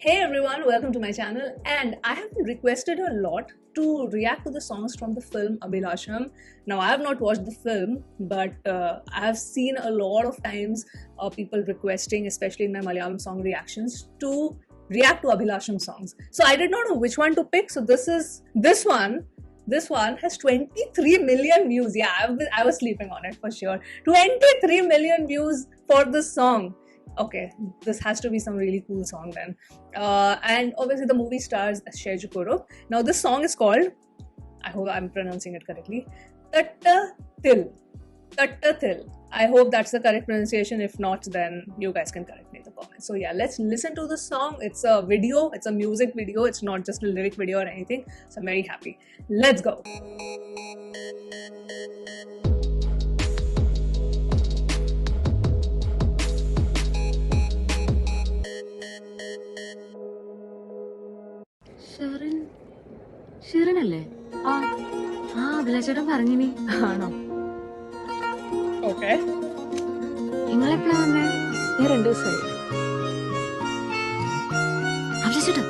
Hey everyone, welcome to my channel. And I have been requested a lot to react to the songs from the film Abhilasham. Now, I have not watched the film, but I have seen a lot of times people requesting, especially in my Malayalam song reactions, to react to Abhilasham songs. So I did not know which one to pick. So this one. This one has 23 million views. Yeah, I was sleeping on it for sure. 23 million views for this song. Okay, this has to be some really cool song then. And obviously the movie stars Shay Jukuro. Now this song is called, I hope I'm pronouncing it correctly, Tatta Til. Tatta Til. I hope that's the correct pronunciation. If not, then you guys can correct me in the comments. So yeah, let's listen to the song. It's a video, it's a music video. It's not just a lyric video or anything. So I'm very happy. Let's go. ഷിറിനല്ലേ? അഭിലാഷേട്ടൻ പറഞ്ഞിനി. ആണോ? Okay. നിങ്ങളെപ്പോഴാ വന്നേ? ഞാൻ 2 ദിവസമായി. അഭിലാഷേട്ടാ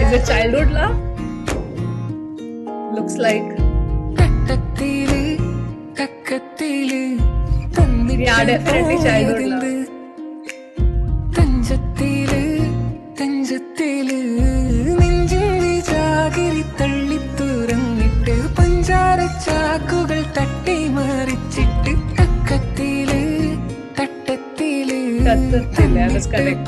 Is it childhood love? Looks like. Yeah, definitely childhood love. That's correct.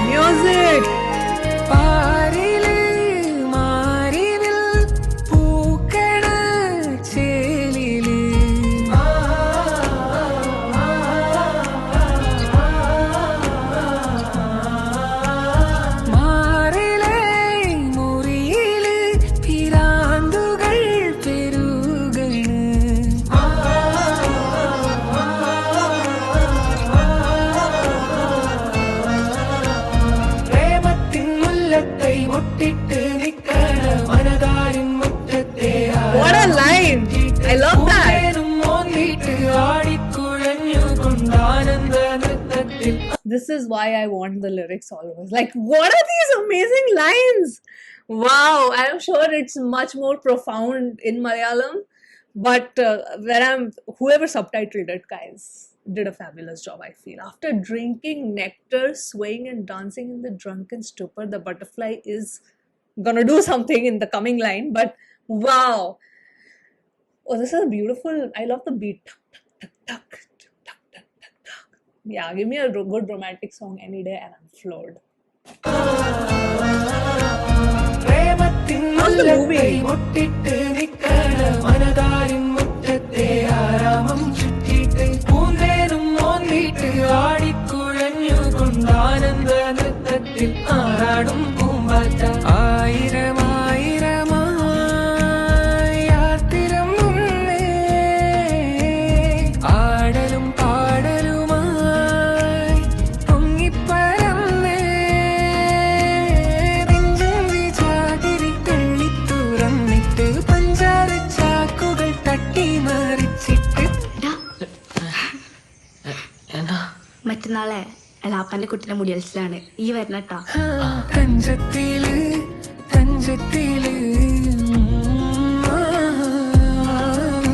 Music! What a line! I love that! This is why I want the lyrics always. Like, what are these amazing lines? Wow, I'm sure it's much more profound in Malayalam, but whoever subtitled it, guys, did a fabulous job, I feel. After drinking nectar, swaying and dancing in the drunken stupor, the butterfly is gonna do something in the coming line, but wow. Oh, this is beautiful. I love the beat. Yeah, give me a good romantic song any day and I'm floored. How's the movie? മറ്റന്നാളെ എളാപ്പാന്റെ കുട്ടിയുടെ മുടിയൽസിലാണ് ഈ വരണട്ടാ.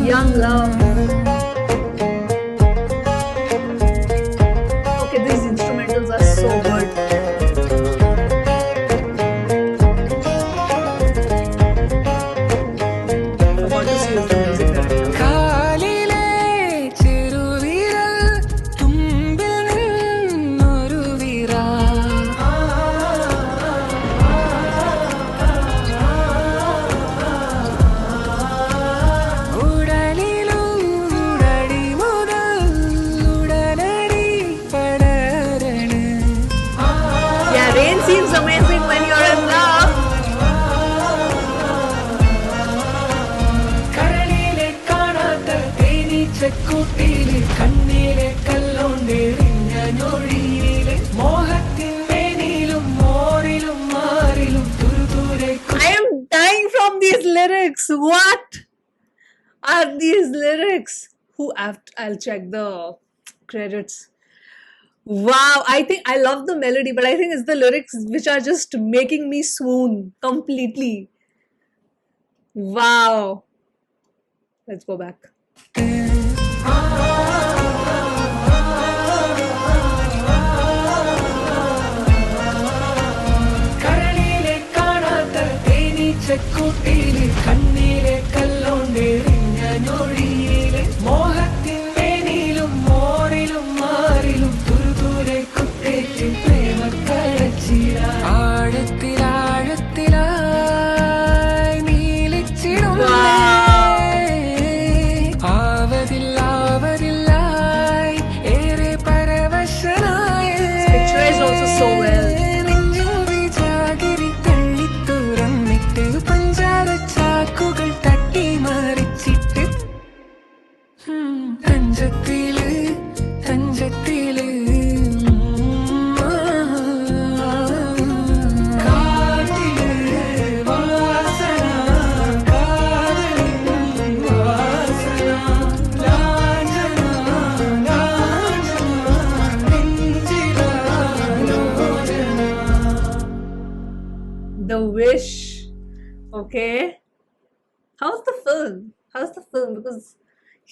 Young love. Okay, these instrumentals are so good. I want to see the music director. തേനീച്ചക്കൂട്ടിലെ കണ്ണീരെ കല്ലോണ്ടെറിഞ്ഞ നൊഴിയിലെ മോഹത്തിൻ മേനിലും മോറിലും മാറിലും തുരുതുരെ I am dying from these lyrics. What are these lyrics? I'll check the credits. Wow, I think I love the melody, but I think it's the lyrics which are just making me swoon completely. Wow. Let's go back. കരളിലെ കാണാത്ത തേനീച്ചക്കൂട്ടിലെ കണ്ണീരെ കല്ലോണ്ടെറിഞ്ഞ നൊഴിയിലെ മോഹത്തിൻ മേനിലും മോറിലും മാറിലും തുരുതുരെ കുത്തേറ്റ് പ്രേമക്കടച്ചിട ആഴത്തിലാഴത്തിലായി നീലിച്ചിടും ആവതില്ലാവതില്ലായി ഏറെ പരവശനായ Picturized also so well. Jaggery തള്ളി തുറന്നിട്ട് പഞ്ചാര ചാക്കുകൾ തട്ടി മറിച്ചിട്ട് തഞ്ചത്തില് തഞ്ചത്തില് കാറ്റില് വാസന കാതലിൻ വാസന ലാഞ്ചന ലാഞ്ചന നെഞ്ചിലാലോചന. The Wish. Okay. How's the film? How's the film? Because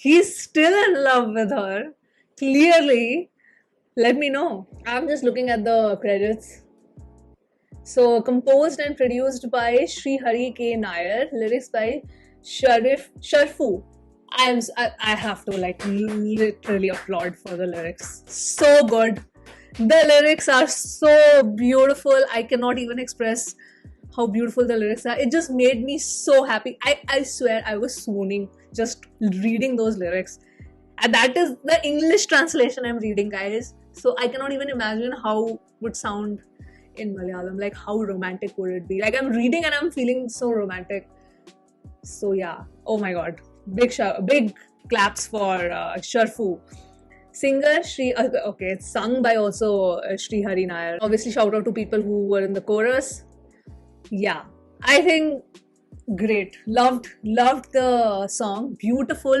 he's still in love with her. Clearly. Let me know. I'm just looking at the credits. So, composed and produced by Sri Hari K. Nair. Lyrics by Sharfu. I have to literally applaud for the lyrics. So good. The lyrics are so beautiful. I cannot even express how beautiful the lyrics are. It just made me so happy. I swear I was swooning just reading those lyrics. And that is the English translation I'm reading, guys. So I cannot even imagine how would sound in Malayalam. Like, how romantic would it be? Like, I'm reading and I'm feeling so romantic. So yeah. Oh my god. Big claps for Sharfu. Singer Sri, okay, it's sung by also Sri Hari Nair. Obviously, shout out to people who were in the chorus. Yeah, I think great. Loved the song. Beautiful,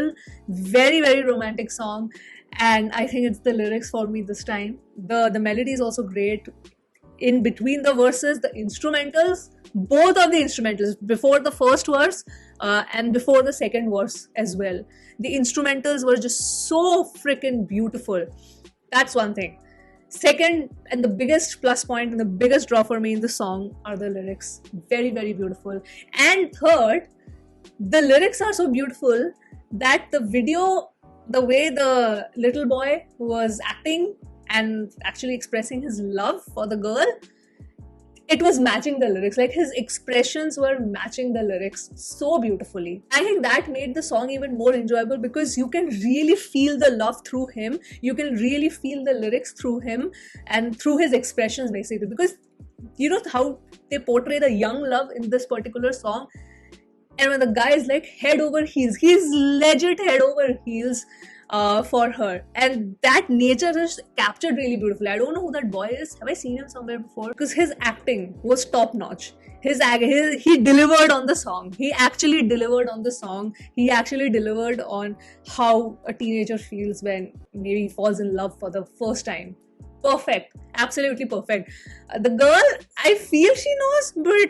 very very romantic song, and I think it's the lyrics for me this time. The melody is also great. In between the verses, the instrumentals, both of the instrumentals, before the first verse and before the second verse as well, the instrumentals were just so freaking beautiful. That's one thing. Second, and the biggest plus point and the biggest draw for me in the song are the lyrics. Very very beautiful. And third, the lyrics are so beautiful that the video, the way the little boy was acting and actually expressing his love for the girl, it was matching the lyrics. Like, his expressions were matching the lyrics so beautifully. I think that made the song even more enjoyable because you can really feel the love through him. You can really feel the lyrics through him and through his expressions, basically. Because you know how they portray the young love in this particular song, and when the guy is like head over heels, he's legit head over heels for her, and that nature is captured really beautifully. I don't know who that boy is. Have I seen him somewhere before? Because his acting was top notch. He delivered on the song. He actually delivered on the song. He actually delivered on how a teenager feels when maybe he falls in love for the first time. Perfect, absolutely perfect. The girl, I feel she knows, but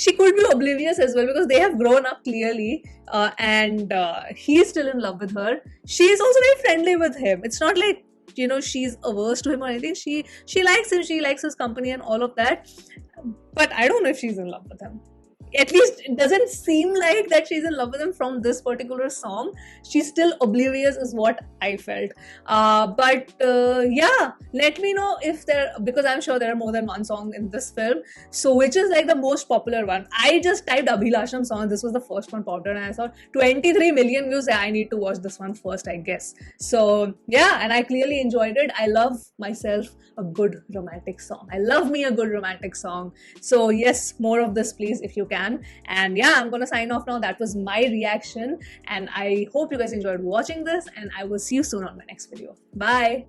she could be oblivious as well because they have grown up clearly, and he's still in love with her. She's also very friendly with him. It's not like, you know, she's averse to him or anything. She likes him, she likes his company and all of that, but I don't know if she's in love with him. At least it doesn't seem like that she's in love with him from this particular song. She's still oblivious is what I felt. But yeah, let me know if because I'm sure there are more than one song in this film. So which is like the most popular one? I just typed Abhilasham song. This was the first one popped up and I saw 23 million views. I need to watch this one first, I guess. So yeah, and I clearly enjoyed it. I love myself a good romantic song. I love me a good romantic song. So yes, more of this please if you can. can. And yeah, I'm gonna sign off now. That was my reaction, and I hope you guys enjoyed watching this, and I will see you soon on my next video. Bye.